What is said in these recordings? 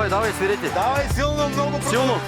давай, свирете. Давай силно, много Силно.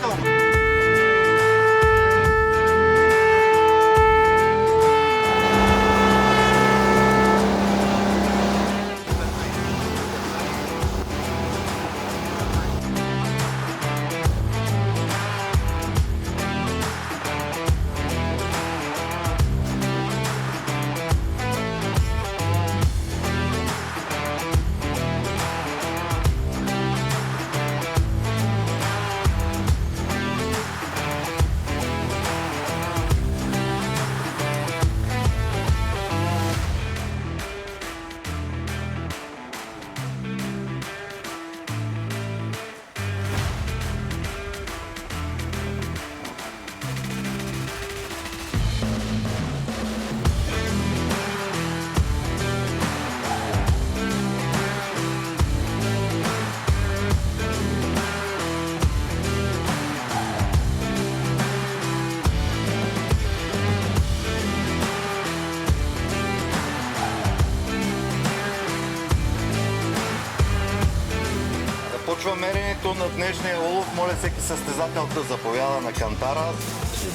Започва меренето на днешния улов. Моля всеки състезател да заповяда на кантара.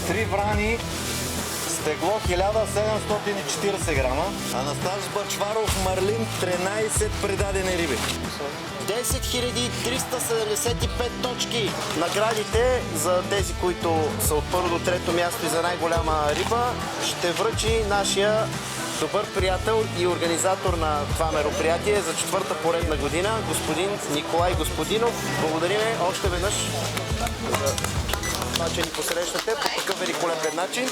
3 врани, стегло 1740 грама. Анастас Бачваров, марлин, 13 предадени риби. 10 375 точки. Наградите за тези, които са от първо до трето място и за най-голяма риба, ще връчи нашия добър приятел и организатор на това мероприятие за четвърта поредна година, господин Николай Господинов. Благодариме още веднъж за това, че ни посрещате по такъв великолепен начин.